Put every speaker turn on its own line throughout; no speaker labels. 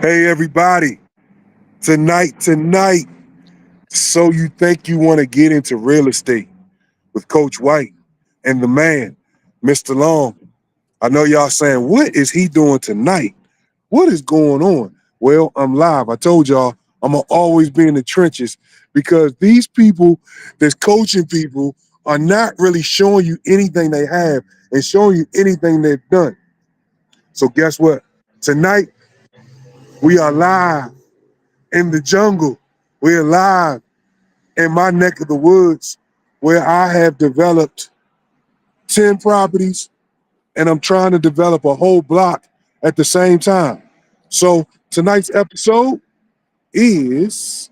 Hey, everybody. Tonight. So you think you want to get into real estate with Coach White and the man, Mr. Long. I know y'all saying, what is he doing tonight? What is going on? Well, I'm live. I told y'all I'm going to always be in the trenches because these people that's coaching people are not really showing you anything they have and showing you anything they've done. So guess what? Tonight, we are live in the jungle. We're live in my neck of the woods where I have developed 10 properties and I'm trying to develop a whole block at the same time. So tonight's episode is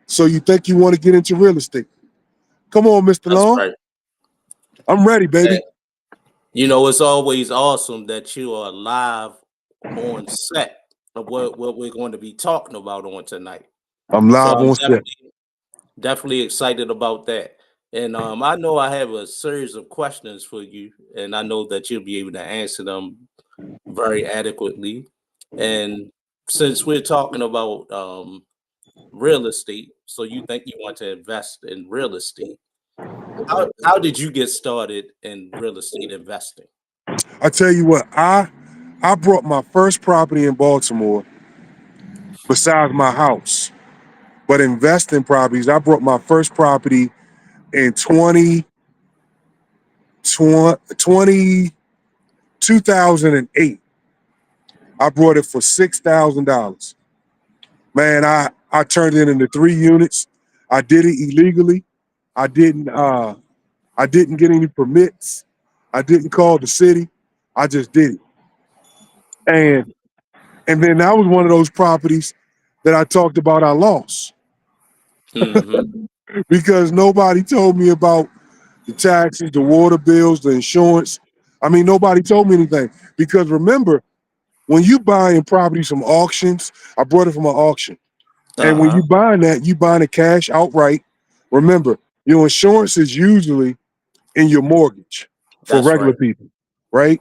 So You Think You Want to Get Into Real Estate. Come on, Mr.
That's
Long.
right.
I'm ready, baby.
Hey, it's always awesome that you are live on set of what we're going to be talking about on tonight.
I'm
So
live
I'm
on set.
definitely excited about that. And I know I have a series of questions for you, and I know that you'll be able to answer them very adequately. And since we're talking about real estate, so you think you want to invest in real estate. How did you get started in real estate investing?
I tell you what, I brought my first property in Baltimore besides my house. But investing properties, I brought my first property in 2008. I brought it for $6,000. Man, I turned it into 3 units. I did it illegally. I didn't uh I didn't get any permits. I didn't call the city. I just did it. And and then that was one of those properties that I talked about I lost
Hmm.
because nobody told me about the taxes, the water bills, the insurance. I mean, nobody told me anything. Because remember, when you buying properties from auctions, I brought it from an auction. And when
Uh-huh.
you buying that, you buying it cash outright. Remember, your insurance is usually in your mortgage for
That's
regular
right.
people, right?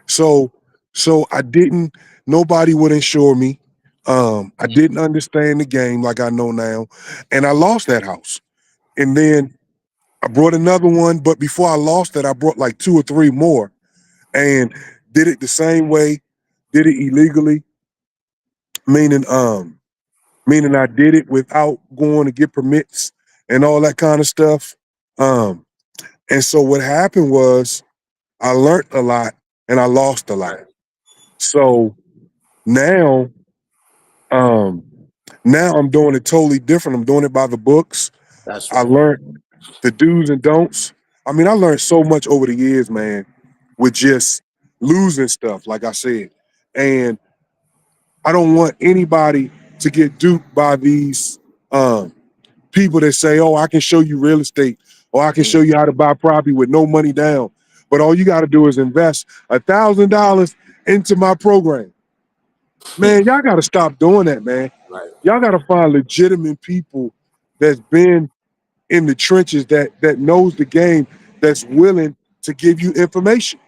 So, so I didn't. Nobody would insure me. I didn't understand the game like I know now, and I lost that house. And then I brought another one, but before I lost it, I brought like two or three more, and did it the same way. Did it illegally, meaning meaning I did it without going to get permits and all that kind of stuff. Um, and so what happened was I learned a lot and I lost a lot.
Right.
So now, um, now I'm doing it totally different. I'm doing it by the books.
That's
I
right.
learned the do's and don'ts. I mean, I learned so much over the years, man, with just losing stuff, like I said. And I don't want anybody to get duped by these um, people that say, "Oh, I can show you real estate, or I can show
Mm.
you how to buy property with no money down." But all you got to do is invest $1,000 into my program. Man, y'all got to stop doing that, man.
Right.
Y'all got to find legitimate people that's been in the trenches that knows the game, that's willing to give you information,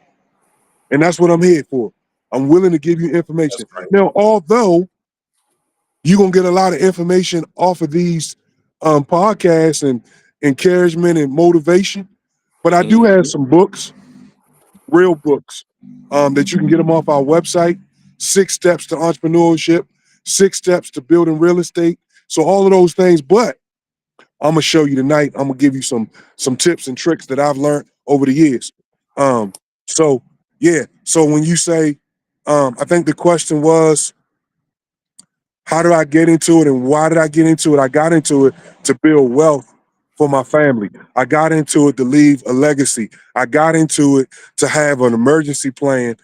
and that's what I'm here for. I'm willing to give you
That's
information.
right.
Now, although you're gonna get a lot of information off of these podcasts and encouragement and motivation. But I do have
Hmm.
some books, real books, that you can get them off our website. 6 Steps to Entrepreneurship, 6 Steps to Building Real Estate. So all of those things. But I'm gonna show you tonight. I'm gonna give you some tips and tricks that I've learned over the years. Um, so yeah. So when you say, I think the question was, how did I get into it and why did I get into it? I got into it to build wealth for my family. I got into it to leave a legacy. I got into it to have an emergency plan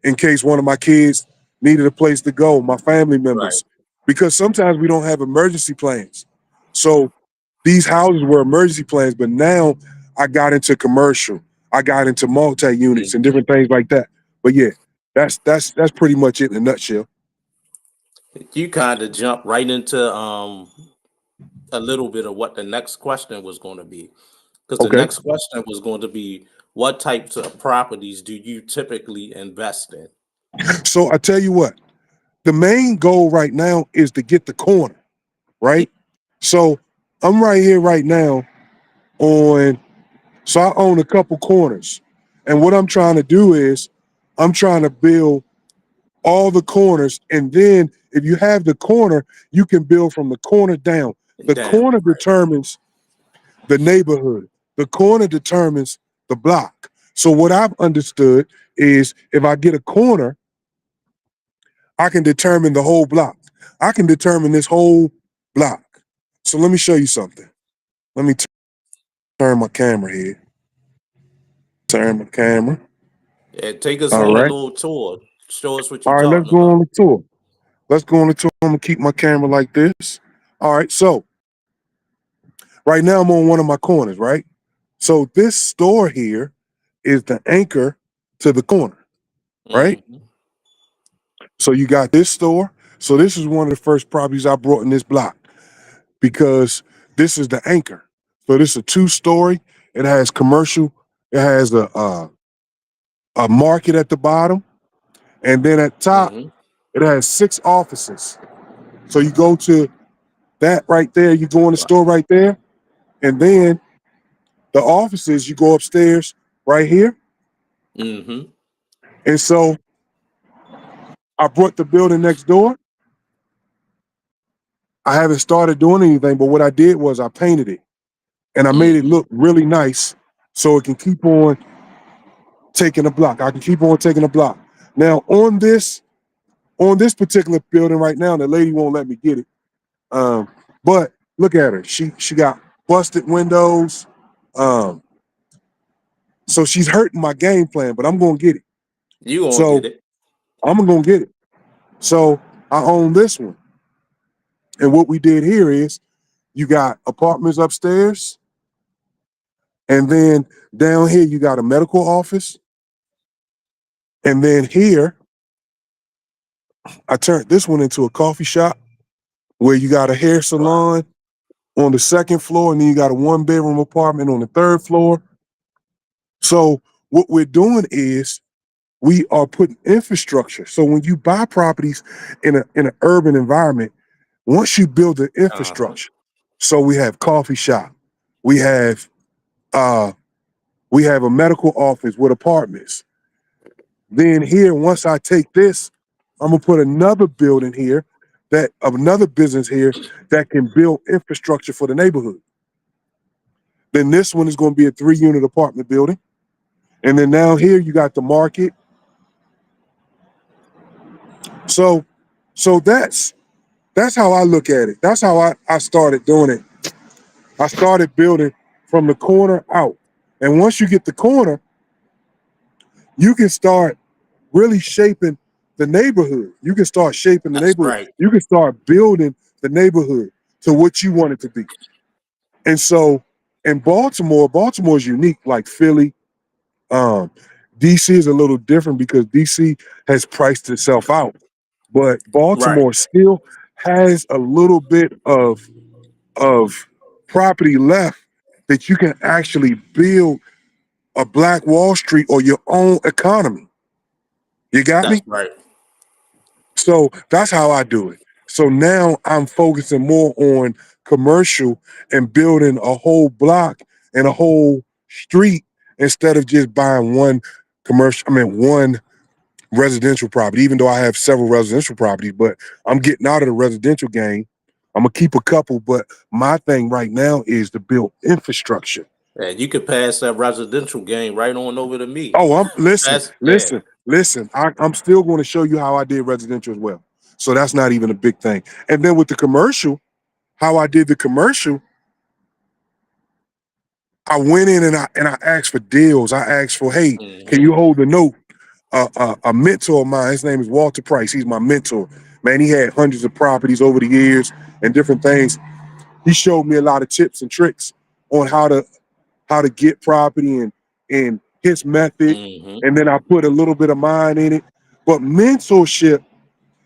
in case one of my kids needed a place to go, my family
Right.
members, because sometimes we don't have emergency plans. So these houses were emergency plans, but now I got into commercial. I got into multi units and
Mhm.
different things like that. But yeah, that's pretty much it in a nutshell.
You kind of jump right into a little bit of what the next question was going to be, because the
Okay.
next question was going to be, what types of properties do you typically invest in?
So I tell you what, the main goal right now is to get the corner, right? So I'm right here right now on, so I own a couple corners. And what I'm trying to do is I'm trying to build all the corners. And then if you have the corner, you can build from the corner down. The
Down.
corner determines the neighborhood. The corner determines the block. So what I've understood is if I get a corner, I can determine the whole block. I can determine this whole block. So let me show you something. Let me turn my camera here. Turn my camera.
And take us
All
on a
right.
little tour. Show us what
All
you're
right, let's
talking
go on
about.
the tour. Let's go on the tour. I'm gonna keep my camera like this. All right, so right now I'm on one of my corners, right? So this store here is the anchor to the corner, right?
Mhm.
So you got this store. So this is one of the first properties I brought in this block because this is the anchor. So this is a 2-story. It has commercial. It has a market at the bottom, and then at top
Mhm.
it has 6 offices. So you go to that right there. You go in the store right there, and then the offices. You go upstairs right here,
Mhm.
and so I brought the building next door. I haven't started doing anything, but what I did was I painted it and I made it
Mhm.
look really nice so it can keep on taking a block. I can keep on taking a block. Now on this particular building right now, the lady won't let me get it. But look at her. She got busted windows. Um, so she's hurting my game plan, but I'm gonna get it.
You gonna
So
get it.
I'm gonna get it. So I own this one. And what we did here is you got apartments upstairs, and then down here you got a medical office. And then here, I turned this one into a coffee shop where you got a hair
Wow.
salon on the second floor, and then you got a 1-bedroom apartment on the third floor. So what we're doing is we are putting infrastructure. So when you buy properties in an urban environment, once you build the
Uh-huh.
infrastructure, so we have coffee shop, we have uh we have a medical office with apartments. Then here, once I take this, I'm gonna put another building here that of another business here that can build infrastructure for the neighborhood. Then this one is gonna be a 3-unit apartment building. And then now here you got the market. So so that's how I look at it. That's how I started doing it. I started building from the corner out. And once you get the corner, you can start really shaping the neighborhood. You can start shaping the
That's
neighborhood.
right.
You can start building the neighborhood to what you want it to be. And so in Baltimore, Baltimore is unique, like Philly. Um, DC is a little different because DC has priced itself out. But
Right.
Baltimore still has a little bit of property left that you can actually build a Black Wall Street or your own economy. You got
That's
me?
right.
So that's how I do it. So now I'm focusing more on commercial and building a whole block and a whole street instead of just buying one residential property, even though I have several residential properties, but I'm getting out of the residential game. I'm gonna keep a couple, but my thing right now is to build infrastructure.
And you could pass that residential game right on over to me.
Oh, I'm listen,
That's yeah.
listen, listen. I'm still going to show you how I did residential as well. So that's not even a big thing. And then with the commercial, how I did the commercial, I went in and I asked for deals. I asked for, hey, can
Mhm.
you hold the note? A mentor of mine, his name is Walter Price. He's my mentor. Man, he had hundreds of properties over the years and different things. He showed me a lot of tips and tricks on how to get property and his method.
Mhm.
And then I put a little bit of mine in it. But mentorship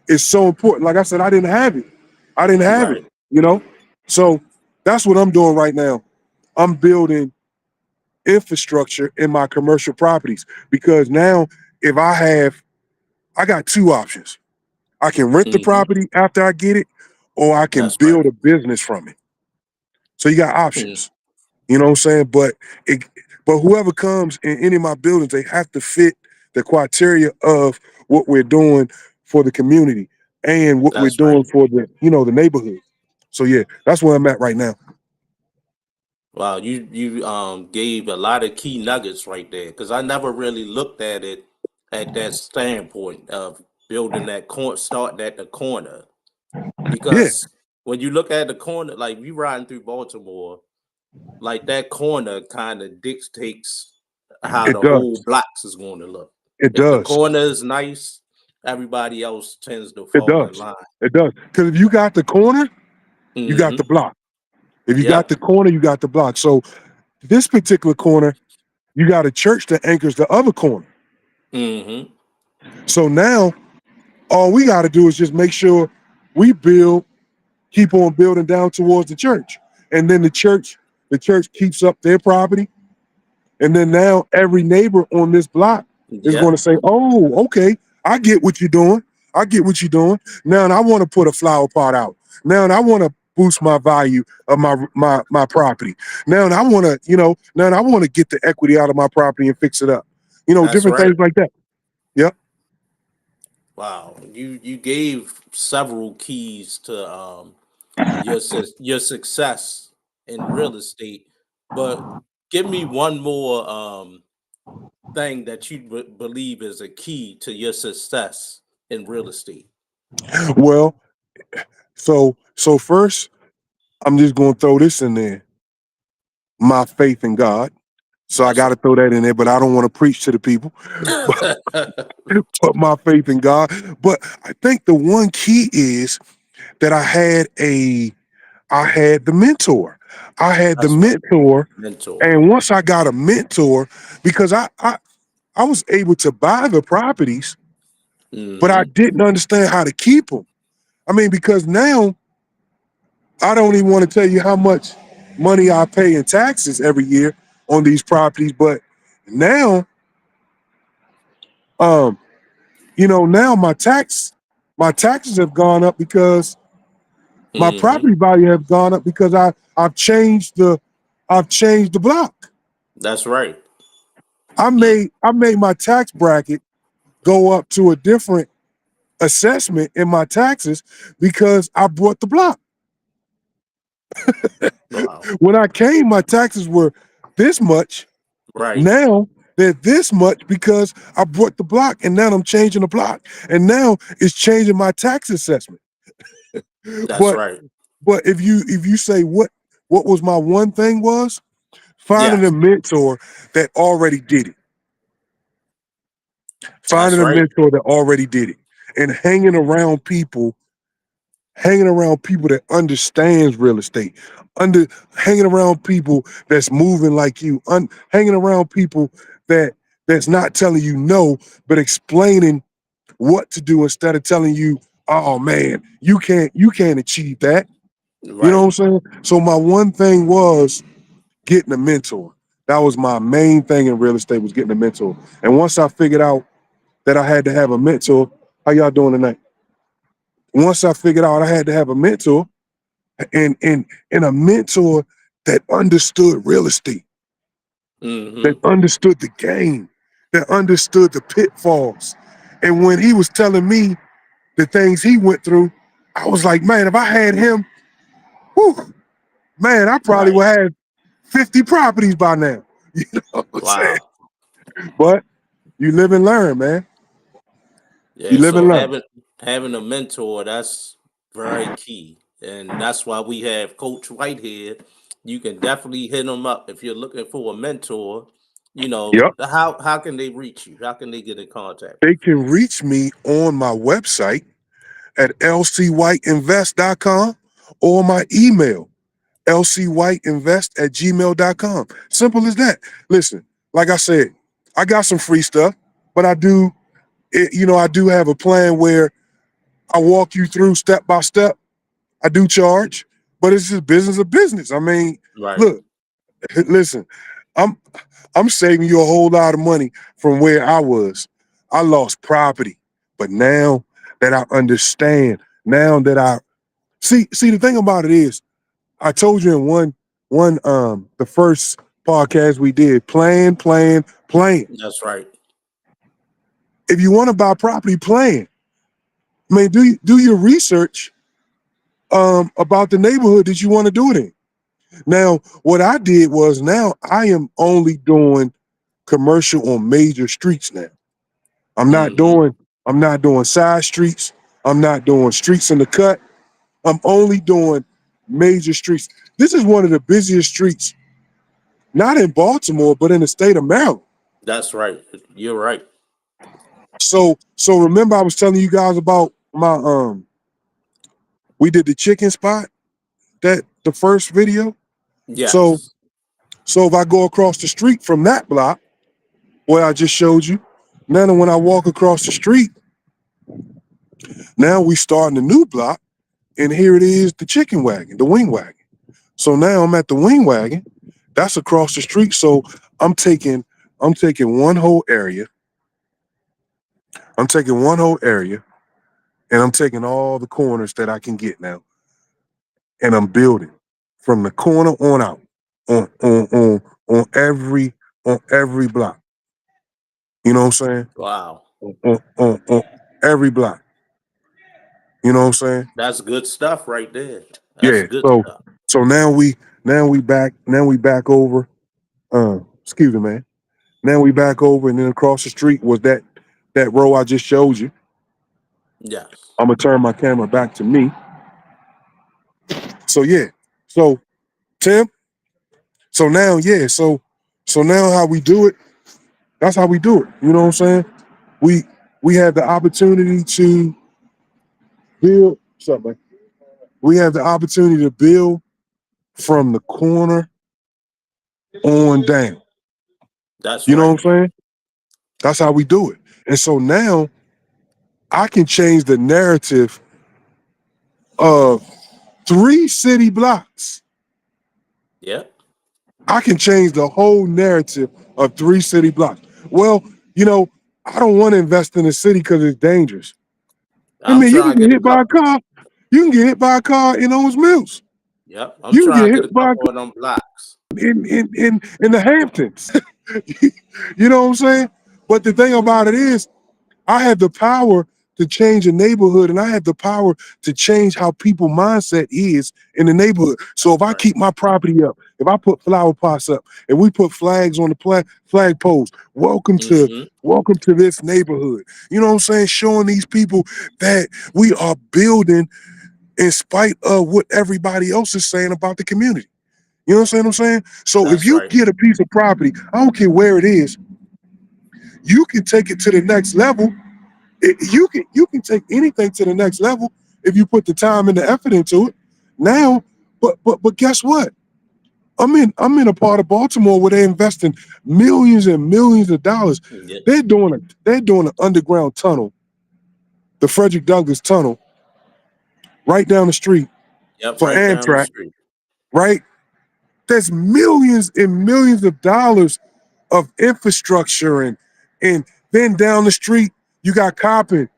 is so important. Like I said, I didn't have it. I didn't have it,
Right.
you know? So that's what I'm doing right now. I'm building infrastructure in my commercial properties because now if I got 2 options. I can rent the
Hmm.
property after I get it, or I can
That's right.
build a business from it. So you got
Mm,
options. You know what I'm saying? It, but whoever comes in any of my buildings, they have to fit the criteria of what we're doing for the community and what we're
that's right.
doing for the neighborhood. So yeah, that's where I'm at right now.
Wow, you gave a lot of key nuggets right there because I never really looked at it at that standpoint of building that starting at the corner.
Yeah,
Because when you look at the corner, like you riding through Baltimore, like that corner kind of dictates how
it
the whole
does.
blocks is going to look.
It
If the
does.
corner is nice, everybody else tends to
It
fall in
does.
line.
It does. Because if you got the corner, you got the
Hmm.
block. If you got
Yep.
the corner, you got the block. So this particular corner, you got a church that anchors the other corner.
Hmm.
So now all we got to do is just make sure we keep on building down towards the church. And then the church keeps up their property. And then now every neighbor on this block is going to
Yep.
say, oh, okay, I get what you're doing. I get what you're doing. Now I want to put a flower pot out. Now I want to boost my value of my property. Now I want to, now I want to get the equity out of my property and fix it up.
That's
Different
right.
things like that. Yep.
Wow. You gave several keys to your success in real estate, but give me one more thing that you believe is a key to your success in real estate.
Well, so first, I'm just going to throw this in there. My faith in God. So I
That's
got to
right.
throw that in there, but I don't want to preach to the people. But my faith in God. But I think the one key is that I had the mentor. I had the
That's right.
mentor,
Mentor.
and once I got a mentor, because I was able to buy the properties, but I
Hmm.
didn't understand how to keep them. I mean, because now I don't even want to tell you how much money I pay in taxes every year on these properties, but now, um, now my taxes have gone up because my
Hmm.
property value have gone up because I've changed the block.
That's right.
I
Mm.
made I made my tax bracket go up to a different assessment in my taxes because I bought the block.
Wow.
When I came, my taxes were this much.
Right.
Now they're this much because I bought the block, and now I'm changing the block, and now it's changing my tax assessment.
That's
But
right.
but if you say what was my one thing was finding a
Yes.
mentor that already did it,
That's
finding a
right.
mentor that already did it, and hanging around people that understands real estate, under hanging around people that's moving like you, hanging around people that's not telling you no, but explaining what to do instead of telling you, oh man, you can't achieve that. You know
Right.
what I'm saying? So my one thing was getting a mentor. That was my main thing in real estate was getting a mentor. And once I figured out that I had to have a mentor, how y'all doing tonight? Once I figured out I had to have a mentor, and a mentor that understood real estate, that
Hmm.
understood the game, that understood the pitfalls. And when he was telling me the things he went through, I was like, man, if I had him, whew, man, I probably
Right.
would have 50 properties by now. You know what I'm saying?
Wow.
But you live and learn, man. You
Yeah.
live
So
and learn.
having a mentor, that's very key, and that's why we have Coach White here. You can definitely hit him up if you're looking for a mentor.
Yep.
How can they reach you? How can they get in contact with
They can reach me on my website at lcwhiteinvest.com or my email, lcwhiteinvest@gmail.com. Simple as that. Listen, like I said, I got some free stuff, but I do have a plan where I walk you through step by step. I do charge, but it's just business of business. I mean,
you? Right.
look, listen, I'm I'm saving you a whole lot of money from where I was. I lost property, but now that I understand, now that I see. The thing about it is, I told you in one the first podcast we did, plan.
That's right.
If you want to buy property, plan. I mean, do your research about the neighborhood that you want to do it in. Now, what I did was, now I am only doing commercial on major streets now. I'm not
Mm-hmm.
doing side streets. I'm not doing streets in the cut. I'm only doing major streets. This is one of the busiest streets, not in Baltimore, but in the state of Maryland.
That's right. You're right.
So remember I was telling you guys about my we did the chicken spot, that the first video. So
Yes.
so if I go across the street from that block where I just showed you, now when I walk across the street, now we starting a new block, and here it is, the chicken wagon, the wing wagon. So now I'm at the wing wagon. That's across the street. So I'm taking one whole area. I'm taking one whole area, and I'm taking all the corners that I can get now, and I'm building from the corner on out, on every block. You know what I'm saying?
Wow.
On every block. You know what I'm saying?
That's good stuff right there. That's
Yeah.
good
So
stuff.
so now we back over. Excuse me, man. Now we back over, and then across the street was that row I just showed you.
Yes.
I'm gonna turn my camera back to me. So yeah. So Tim. So now, yeah. So now how we do it? That's how we do it. You know what I'm saying? We have the opportunity to build something. We have the opportunity to build from the corner on down.
That's
You know
right.
what I'm saying? That's how we do it. And so now I can change the narrative of 3 city blocks.
Yep.
I can change the whole narrative of 3 city blocks. Well, you know, I don't want to invest in the city because it's dangerous. I
I'm
mean, you can
trying to
get
get a
hit by a
couple.
car. You can get hit by a car in Owens Mills.
Yep. I'm
You can
trying
get
to get
hit
a
by a
couple
car
of them blocks.
in the Hamptons. You know what I'm saying? But the thing about it is, I have the power to change a neighborhood, and I have the power to change how people mindset is in the neighborhood. So if I
Right.
keep my property up, if I put flower pots up, and we put flags on the flag poles,
Mm-hmm.
welcome to this neighborhood. You know what I'm saying? Showing these people that we are building in spite of what everybody else is saying about the community. You know what I'm saying? So if
That's
you
right.
get a piece of property, I don't care where it is, you can take it to the next level. You can take anything to the next level if you put the time and the effort into it. Now, but guess what? I'm in a part of Baltimore where they're investing millions and millions of dollars.
Yeah.
They're doing an underground tunnel, the Frederick Douglass Tunnel, right down the street
Yep.
for
Right down the
Amtrak.
street.
Right? There's millions and millions of dollars of infrastructure, and then down the street you got Coppin,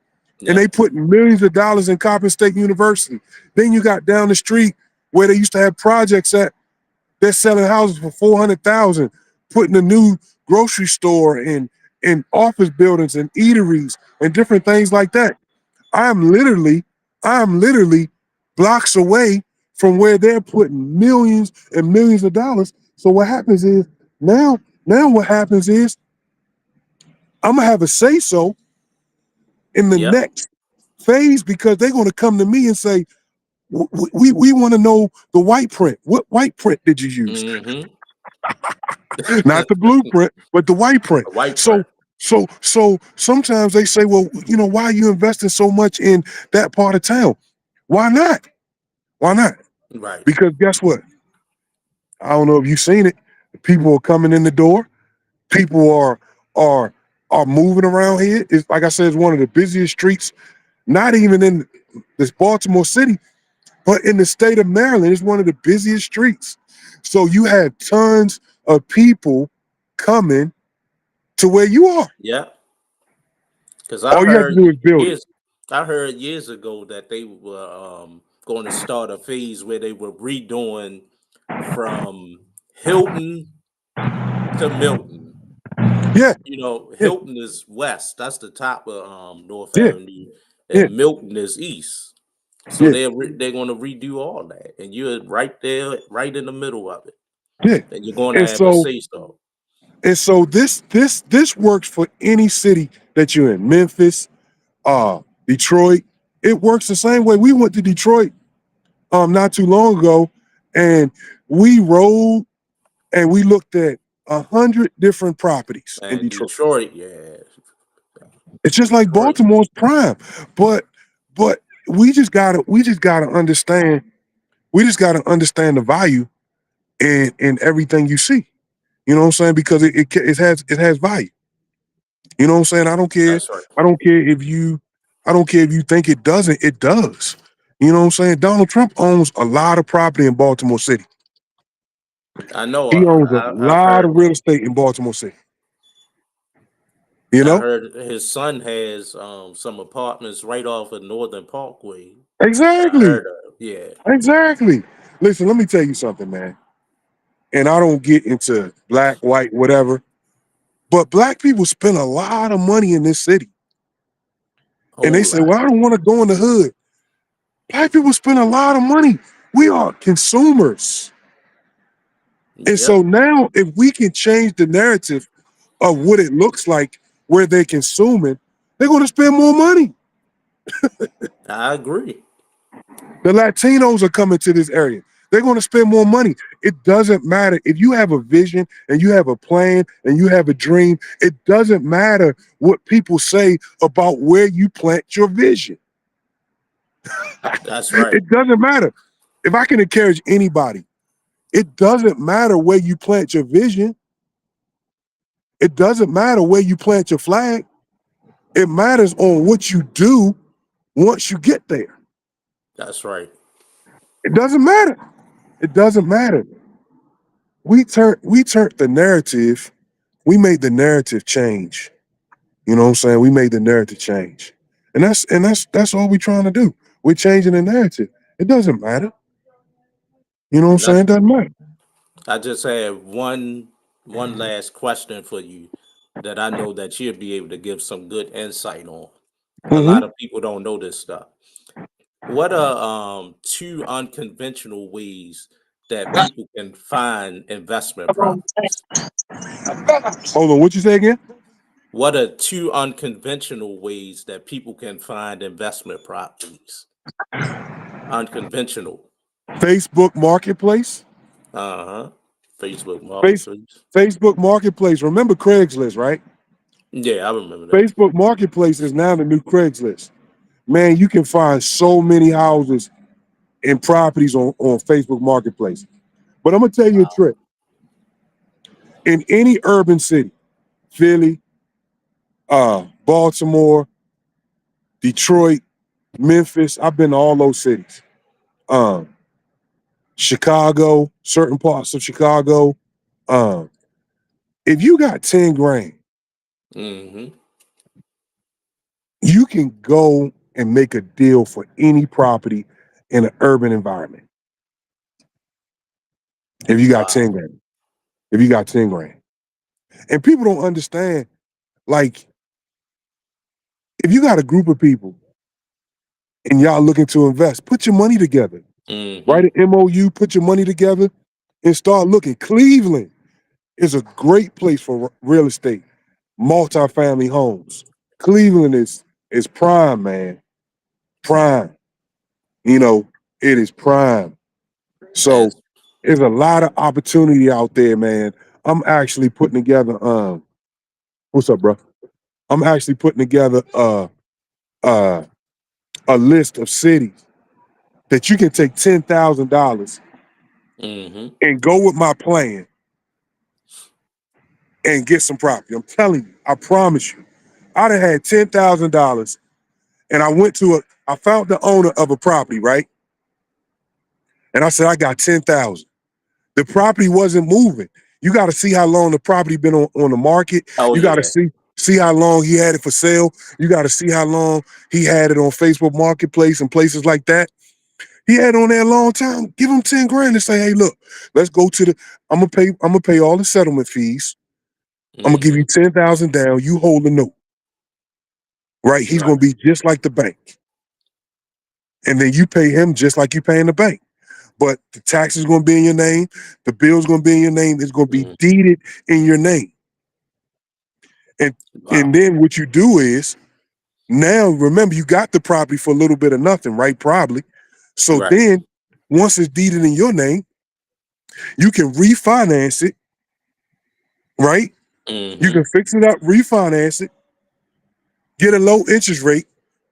and they
Yep.
put millions of dollars in Coppin State University. Then you got down the street where they used to have projects at. They're selling houses for 400,000, putting a new grocery store in office buildings and eateries and different things like that. I'm literally, I'm literally blocks away from where they're putting millions and millions of dollars. So what happens is, now what happens is, I'm gonna have a say so in the
Yep.
next phase, because they're gonna come to me and say, we want to know the white print. What white print did you use?
Mm-hmm.
Not the blueprint, but the white print.
The white
So
print.
so sometimes they say, well, why are you investing so much in that part of town? Why not? Why not?
Right.
Because guess what? I don't know if you've seen it. People are coming in the door. People are are moving around here. It's like I said, it's one of the busiest streets, not even in this Baltimore City, but in the state of Maryland. It's one of the busiest streets. So you have tons of people coming to where you are.
Yep. Because I
All you have to
heard
do is build it.
years I heard years ago that they were going to start a phase where they were redoing from Hilton to Milton.
Yeah,
You know,
yeah,
Hilton is west. That's the top of North
yeah,
Avenue,
yeah,
and Milton is east. So
yeah,
they're going to redo all that, and you're right there, right in the middle of it,
yeah.
and you're going to
And
have a
so
say so.
this works for any city that you're in. Memphis, Detroit. It works the same way. We went to Detroit not too long ago, and we rode and we looked at 100 different properties in
And
Detroit.
Detroit, yeah,
It's just like
Detroit.
Baltimore's prime, but we just gotta understand. We just gotta understand the value in everything you see. You know what I'm saying? Because it has value. You know what I'm saying? I don't care.
That's right.
I don't care if you. I don't care if you think it doesn't. It does. You know what I'm saying? Donald Trump owns a lot of property in Baltimore City.
I know.
He owns a
I've
lot
heard
of real
that.
estate in Baltimore City. You
I
know?
heard his son has some apartments right off of Northern Parkway. I
Exactly.
heard of. Yeah.
Exactly. Listen, let me tell you something, man. And I don't get into black, white, whatever, but black people spend a lot of money in this city. And they
Whole
say,
lot.
well, I don't want to go in the hood. Black people spend a lot of money. We are consumers. And so
Yep.
now, if we can change the narrative of what it looks like where they're consuming, they're going to spend more money.
I agree.
The Latinos are coming to this area. They're going to spend more money. It doesn't matter if you have a vision and you have a plan and you have a dream. It doesn't matter what people say about where you plant your vision.
That's right.
It doesn't matter. If I can encourage anybody, it doesn't matter where you plant your vision. It doesn't matter where you plant your flag. It matters on what you do once you get there.
That's right.
It doesn't matter. It doesn't matter. We turned the narrative. We made the narrative change. You know what I'm saying? We made the narrative change. And that's all we're trying to do. We're changing the narrative. It doesn't matter. You know what I'm
And
saying? It doesn't matter.
I just have one last question for you that I know that you'll be able to give some good insight on. A
Hmm.
lot of people don't know this stuff. What are two unconventional ways that people can find investment properties?
Hold on, what you say again?
What are two unconventional ways that people can find investment properties? Unconventional.
Facebook Marketplace.
Uh-huh. Facebook
Face,
Marketplace.
Facebook Marketplace. Remember Craigslist, right?
Yeah, I remember that.
Facebook Marketplace is now the new Craigslist. Man, you can find so many houses and properties on Facebook Marketplace. But I'm gonna tell you a trick. In any urban city, Philly, Baltimore, Detroit, Memphis, I've been to all those cities. Um, Chicago, certain parts of Chicago. Um, if you got 10 grand,
Mm-hmm.
you can go and make a deal for any property in an urban environment. If you got 10
Wow.
grand. If you got 10 grand. And people don't understand, like, if you got a group of people and y'all looking to invest, put your money together.
Mm-hmm.
Write an MOU, put your money together, and start looking. Cleveland is a great place for real estate, multifamily homes. Cleveland is prime, man. Prime. You know, it is prime.
And
So there's a lot of opportunity out there, man. I'm actually putting together what's up, bro? I'm actually putting together uh a list of cities that you can take $10,000
mm-hmm.
and go with my plan and get some property. I'm telling you, I promise you. I'd have had $10,000 and I found the owner of a property, right? And I said, I got 10,000. The property wasn't moving. You got to see how long the property been on the market.
Oh
You got to
yeah.
see see how long he had it for sale. You got to see how long he had it on Facebook Marketplace and places like that. He had it on there a long time. Give him 10 grand and say, hey, look, let's go to the. I'm gonna pay all the settlement fees. I'm gonna give you
Mhm.
10,000 down. You hold the note, right? He's
Right.
gonna be just like the bank, and then you pay him just like you paying the bank. But the tax is gonna be in your name. The bill's gonna be in your name. It's gonna be
Mhm.
deeded in your name. And
Wow.
and then what you do is now remember you got the property for a little bit of nothing, right? Probably. So
Right.
then once it's deeded in your name, you can refinance it, right? You can
Mhm.
fix it up, refinance it, get a low interest rate,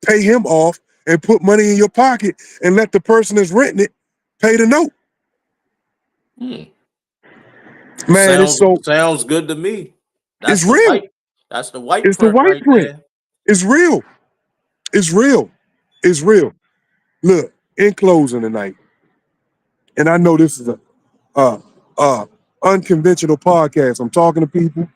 pay him off, and put money in your pocket and let the person that's renting it pay the note.
Mm.
Man, it's so
Sounds good to me. That's
it's
the
real.
white that's the white
It's the
print
white
right
print.
there.
It's real. It's real. It's real. Look, in closing tonight, and I know this is a uh unconventional podcast. I'm talking to people.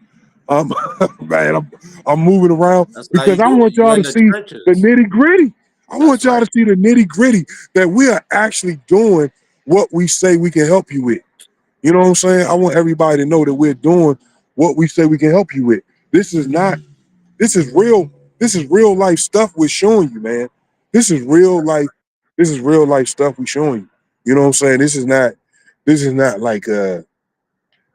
Um, man, I'm moving around
That's how
because
you
I
do it.
want
You
y'all
in
to
the
see the
trenches.
nitty gritty. I
That's
want y'all to
right.
see the nitty gritty that we are actually doing what we say we can help you with. You know what I'm saying? I want everybody to know that we're doing what we say we can help you with. This is not, this is real, this is real life stuff we're showing you, man. This is real life, this is real life stuff we're showing you. You know what I'm saying? This is not like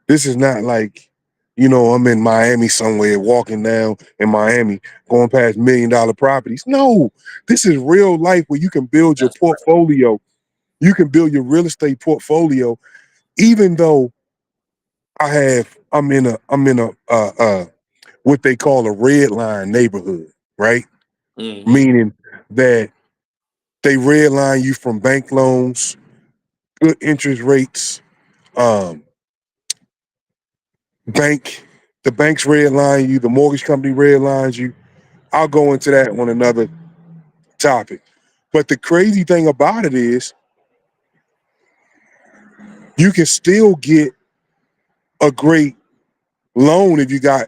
this is not like, I'm in Miami somewhere, walking down in Miami, going past $1 million properties. No, this is real life where you can build your
That's right.
portfolio. You can build your real estate portfolio, even though I'm in a what they call a red line neighborhood, right?
Mhm.
Meaning that they redline you from bank loans, good interest rates, um, bank, the banks redline you, the mortgage company redlines you. I'll go into that on another topic. But the crazy thing about it is you can still get a great loan if you got,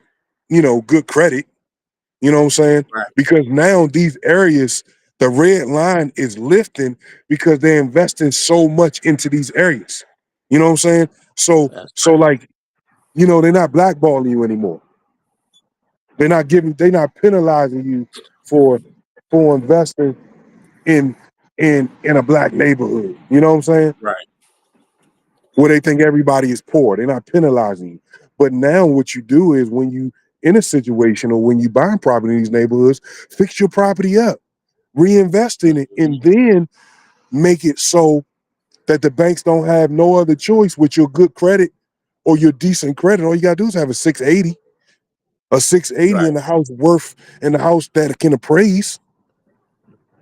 good credit. You know what I'm saying?
Right.
Because now these areas, the red line is lifting because they're investing so much into these areas. You know what I'm saying? So,
That's
so
right.
like, they're not blackballing you anymore. They're not penalizing you for investing in in a black neighborhood. You know what I'm saying?
Right.
Where they think everybody is poor. They're not penalizing you. But now what you do is when you in a situation or when you buying property in these neighborhoods, fix your property up, reinvest in it,
Mhm.
and then make it so that the banks don't have no other choice with your good credit or your decent credit. All you gotta do is have a 680,
Right.
in the house that can appraise.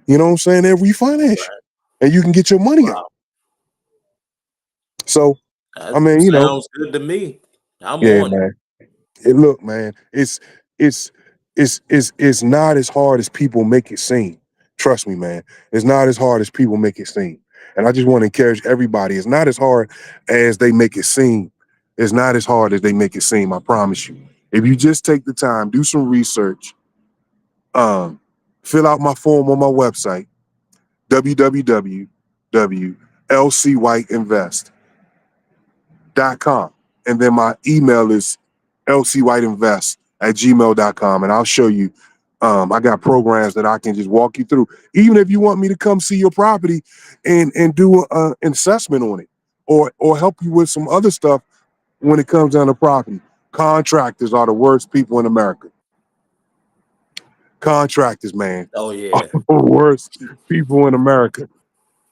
You know what I'm saying? They'll refinance you
Right.
and you can get your money out.
Wow.
So, I
That
mean,
sounds good to me. I'm
yeah,
on it.
man. Look, man, it's it's not as hard as people make it seem. Trust me, man. It's not as hard as people make it seem. And I just want to encourage everybody. It's not as hard as they make it seem. It's not as hard as they make it seem. I promise you. If you just take the time, do some research, um, fill out my form on my website, www.lcwhiteinvest.com, and then my email is lcwhiteinvest@gmail.com. And I'll show you. I got programs that I can just walk you through. Even if you want me to come see your property and do an assessment on it, or help you with some other stuff when it comes down to property. Contractors are the worst people in America. Contractors, man,
Oh
are
yeah.
the worst people in America.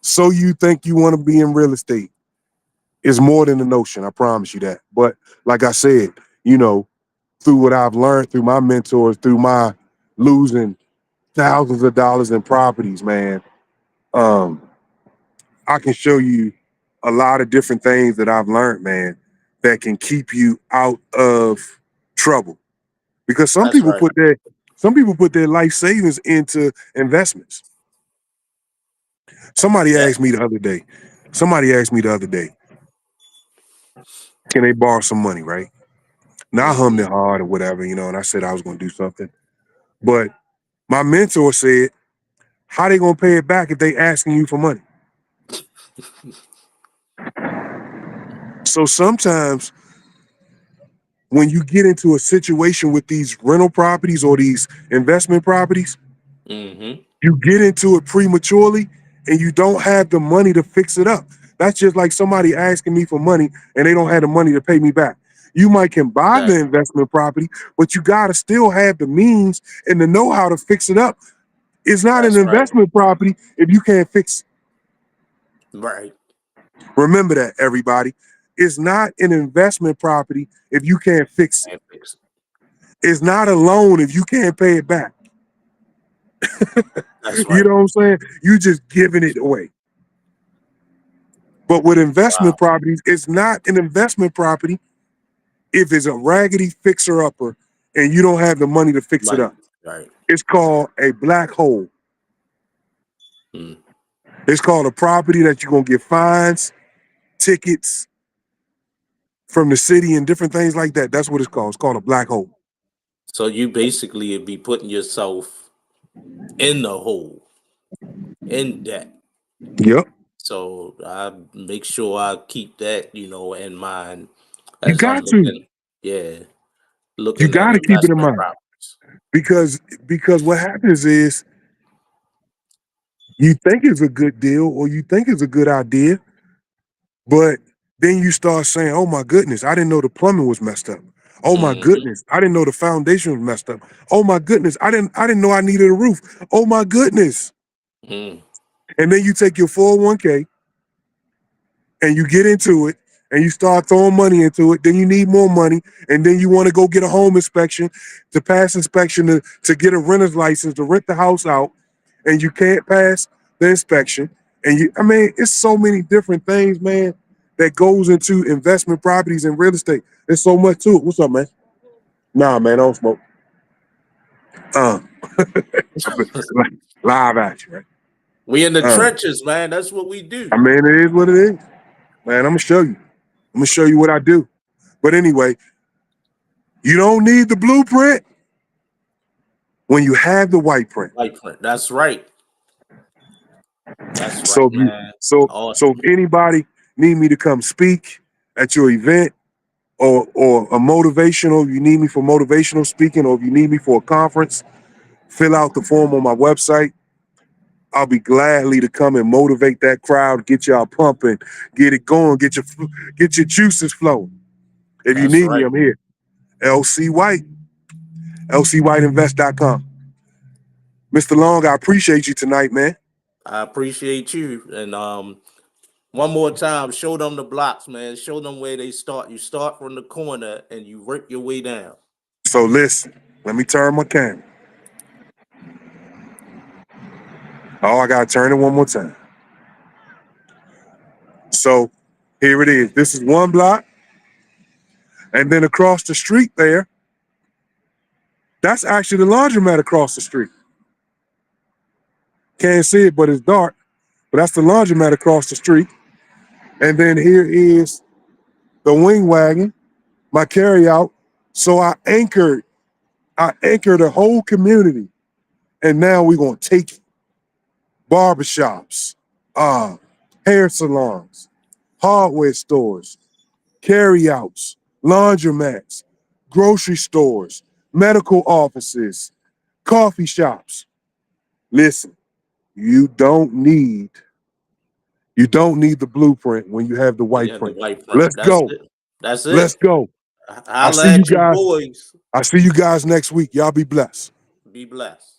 So you think you want to be in real estate? It's more than a notion. I promise you that. But like I said, you know, through what I've learned, through my mentors, through my losing thousands of dollars in properties, man, um, I can show you a lot of different things that I've learned, man, that can keep you out of trouble. Because
That's right.
some people put their life savings into investments. Somebody
Yeah.
asked me the other day, somebody asked me the other day, can they borrow some money, right? Now I hummed it hard or whatever, you know, and I said I was gonna do something. But my mentor said, how they gonna pay it back if they asking you for money? So sometimes when you get into a situation with these rental properties or these investment properties,
Mm-hmm.
you get into it prematurely and you don't have the money to fix it up. That's just like somebody asking me for money and they don't have the money to pay me back. You might can buy the investment property, but you gotta still have the means and the know-how to fix it up. It's not an
That's right.
investment property if you can't fix it.
Right.
Remember that, everybody. It's not an investment property if you can't fix it.
Can't fix it.
It's not a loan if you can't pay it back.
That's
You
right.
know what I'm saying? You just giving it away. But with investment properties, it's not an investment property if it's a raggedy fixer-upper and you don't have the money to fix it
Money.
up.
Right.
It's called a black hole.
Mm.
It's called a property that you're gonna get fines, tickets from the city and different things like that. That's what it's called. It's called a black hole.
So you basically be putting yourself in the hole, in debt.
Yep.
So I make sure I keep that, in mind
You
as I'm
got to.
looking, yeah,
You
looking at
got to keep it in
investment
mind
properties.
because what happens is you think it's a good deal or you think it's a good idea, but then you start saying, "Oh my goodness, I didn't know the plumbing was messed up. Oh my
Mm-hmm.
goodness, I didn't know the foundation was messed up. Oh my goodness, I didn't know I needed a roof. Oh my goodness."
Mm.
And then you take your 401k and you get into it and you start throwing money into it, then you need more money, and then you want to go get a home inspection to pass inspection to get a renter's license to rent the house out, and you can't pass the inspection. And it's so many different things, man, that goes into investment properties and real estate. There's so much to it. What's up, man? Nah, man, I don't smoke. Live at you, right?
We in the trenches, man. That's what we do.
It is what it is. Man, I'm gonna show you. I'm gonna show you what I do. But anyway, you don't need the blueprint when you have the white print.
White print. That's right. That's
So
right,
if you
man.
so
Awesome.
if anybody need me to come speak at your event or a motivational, you need me for motivational speaking, or if you need me for a conference, fill out the form on my website. I'll be gladly to come and motivate that crowd, get y'all pumping, get it going, get your juices flowing. If you
That's
need me,
right.
I'm here. LC White, lcwhiteinvest.com. Mr. Long, I appreciate you tonight, man.
I appreciate you. And one more time, show them the blocks, man. Show them where they start. You start from the corner and you work your way down.
So listen, let me turn my camera. Oh, I gotta turn it one more time. So here it is. This is one block. And then across the street there, that's actually the laundromat across the street. Can't see it, but it's dark. But that's the laundromat across the street. And then here is the wing wagon, my carryout. So I anchored the whole community. And now we're gonna take barbershops, hair salons, hardware stores, carryouts, laundromats, grocery stores, medical offices, coffee shops. Listen, you don't need the blueprint when you have the white
Yeah, the
print.
white print.
Let's
That's
go.
it. That's
Let's
it.
go.
Holla at your boys.
I see you guys next week. Y'all be blessed.
Be blessed.